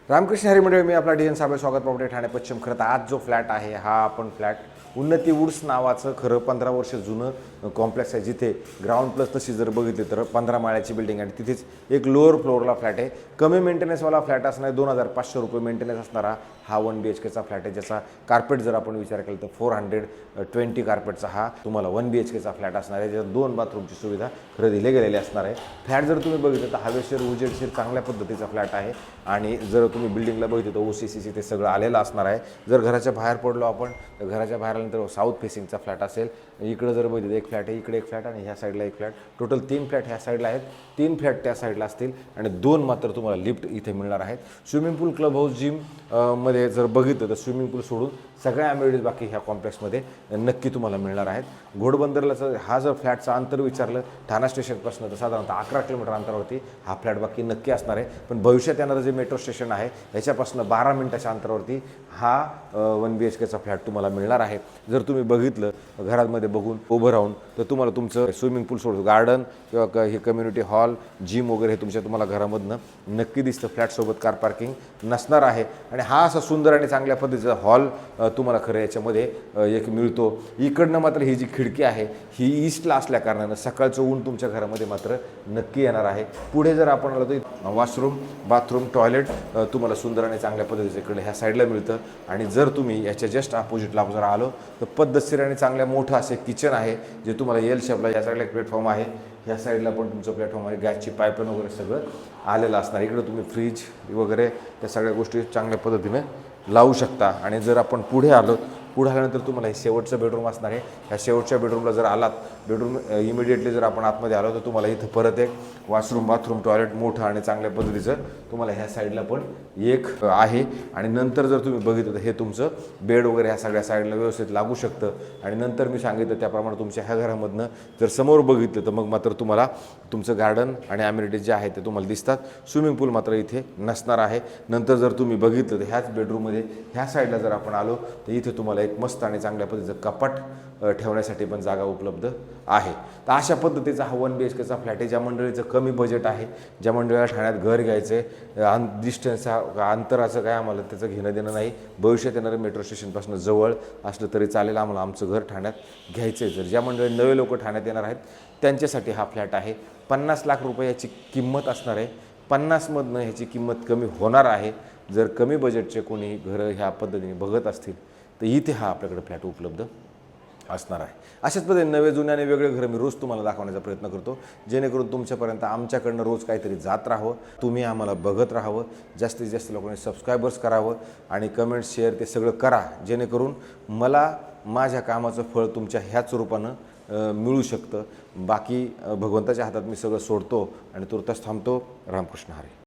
रामकृष्ण हरी मंडळी, मी आपला डी.एन. साबळे, स्वागत प्रॉपर्टी ठाणे पश्चिम. खरं तर आज जो फ्लॅट आहे हा आपण फ्लॅट उन्नती वुड्स नावाचं खरं 15 वर्ष जुनं कॉम्प्लेक्स आहे, जिथे ग्राउंड प्लस तशी जर बघितली तर 15 माळ्याची बिल्डिंग आहे. तिथेच एक लोअर फ्लोअरला फ्लॅट आहे. कमी मेंटेनन्सवाला फ्लॅट असणार आहे. 2500 रुपये मेंटेनन्स असणारा हा 1 BHKचा फ्लॅट आहे, ज्याचा कार्पेट जर आपण विचार केला तर 420 कार्पेटचा हा तुम्हाला 1 BHKचा फ्लॅट असणार आहे, ज्यात 2 बाथरूमची सुविधा खरं दिले गेलेली असणार आहे. फ्लॅट जर तुम्ही बघितलं तर हवेशीर उजेडशीर चांगल्या पद्धतीचा फ्लॅट आहे. आणि जर तुम्ही बिल्डिंगला बघितलं तर OCCC ते सगळं आलेलं असणार आहे. जर घराच्या बाहेर पडलो आपण तर घराच्या बाहेर आल्यानंतर साऊथ फेसिंगचा फ्लॅट असेल. इकडं जर बघितलं एक फ्लॅट आहे, इकडे एक फ्लॅट आणि ह्या साईडला एक फ्लॅट. टोटल 3 फ्लॅट ह्या साईडला आहेत, 3 फ्लॅट त्या साईडला असतील आणि 2 मात्र तुम्हाला लिफ्ट इथे मिळणार आहेत. स्विमिंग पूल, क्लब हाऊस, जिम मध्ये जर बघितलं तर स्विमिंग पूल सोडून सगळ्या अमेनिटीज बाकी ह्या कॉम्प्लेक्समध्ये नक्की तुम्हाला मिळणार आहेत. घोडबंदरला हा जर फ्लॅटचं अंतर विचारलं ठाणा स्टेशनपासून तर साधारणतः 11 किलोमीटर अंतरावरती हा फ्लॅट बाकी नक्की असणार आहे. पण भविष्यात येणारं जे मेट्रो स्टेशन आहे याच्यापासून 12 मिनिटाच्या अंतरावरती हा 1 BHKचा फ्लॅट तुम्हाला मिळणार आहे. जर तुम्ही बघितलं घरामध्ये बघून उभं राहून तर तुम्हाला तुमचं स्विमिंग पूल सोडून गार्डन किंवा हे कम्युनिटी हॉल, जिम वगैरे हे तुमच्या तुम्हाला घरामधनं नक्की दिसतं. फ्लॅटसोबत कार पार्किंग नसणार आहे आणि हा असा सुंदर आणि चांगल्या पद्धतीचा हॉल तुम्हाला खरं याच्यामध्ये एक मिळतो. इकडनं मात्र ही जी खिडकी आहे ही ईस्टला असल्या कारणानं सकाळचं ऊन तुमच्या घरामध्ये मात्र नक्की येणार आहे. पुढे जर आपण आलो तर वॉशरूम, बाथरूम, टॉयलेट तुम्हाला सुंदर आणि चांगल्या पद्धतीचं इकडे ह्या साईडला मिळतं. आणि जर तुम्ही याच्या जस्ट अपोजिटला जर आलो तर पद्धतशीर आणि चांगल्या मोठं असे किचन आहे, जे तुम्हाला एल शेपला या साईडला एक प्लॅटफॉर्म आहे, ह्या साईडला पण तुमचं प्लॅटफॉर्म आहे. गॅसची पाईपलाईन वगैरे सगळं आलेलं असणार. इकडं तुम्ही फ्रीज वगैरे त्या सगळ्या गोष्टी चांगल्या पद्धतीने लावू शकता. आणि जर आपण पुढे आल्यानंतर तुम्हाला हे शेवटचं बेडरूम असणार आहे. ह्या शेवटच्या बेडरूमला जर आलात, बेडरूम इमिडिएटली जर आपण आतमध्ये आलो तर तुम्हाला इथं परत एक वॉशरूम, बाथरूम, टॉयलेट मोठं आणि चांगल्या पद्धतीचं तुम्हाला ह्या साईडला पण एक आहे. आणि नंतर जर तुम्ही बघितलं तर हे तुमचं बेड वगैरे ह्या सगळ्या साईडला व्यवस्थित लागू शकतं. आणि नंतर मी सांगितलं त्याप्रमाणे तुमच्या ह्या घरामधनं जर समोर बघितलं तर मग मात्र तुम्हाला तुमचं गार्डन आणि ॲम्युनिटीज जे आहे ते तुम्हाला दिसतात. स्विमिंग पूल मात्र इथे नसणार आहे. नंतर जर तुम्ही बघितलं तर ह्याच बेडरूममध्ये ह्या साईडला जर आपण आलो तर इथे तुम्हाला एक मस्त आणि चांगल्या पद्धतीचं कपाट ठेवण्यासाठी पण जागा उपलब्ध आहे. तर अशा पद्धतीचा हा 1 BHKचा फ्लॅट आहे. ज्या मंडळीचं कमी बजेट आहे, ज्या मंडळीला ठाण्यात घर घ्यायचं आहे, डिस्टन्सचा अंतराचं काय आम्हाला त्याचं घेणं देणं नाही, भविष्यात येणारं मेट्रो स्टेशनपासून जवळ असलं तरी चालेल, आम्हाला आमचं घर ठाण्यात घ्यायचं आहे, जर ज्या मंडळी नवे लोक ठाण्यात येणार आहेत त्यांच्यासाठी हा फ्लॅट आहे. 50 लाख रुपये याची किंमत असणार आहे. 50मधनं ह्याची किंमत कमी होणार आहे. जर कमी बजेटचे कोणी घरं ह्या पद्धतीने बघत असतील तर इथे हा आपल्याकडे फ्लॅट उपलब्ध असणार आहे. अशाच पद्धतीने नवे जुने आणि वेगळे घरं मी रोज तुम्हाला दाखवण्याचा प्रयत्न करतो, जेणेकरून तुमच्यापर्यंत आमच्याकडनं रोज काहीतरी जात राहावं, तुम्ही आम्हाला बघत राहावं, जास्तीत जास्त लोकांनी सबस्क्रायबर्स करावं आणि कमेंट्स शेअर ते सगळं करा, जेणेकरून मला माझ्या कामाचं फळ तुमच्या ह्याच रूपानं मिळू शकतं. बाकी भगवंताच्या हातात मी सगळं सोडतो आणि तुर्तास थांबतो. रामकृष्ण हरी.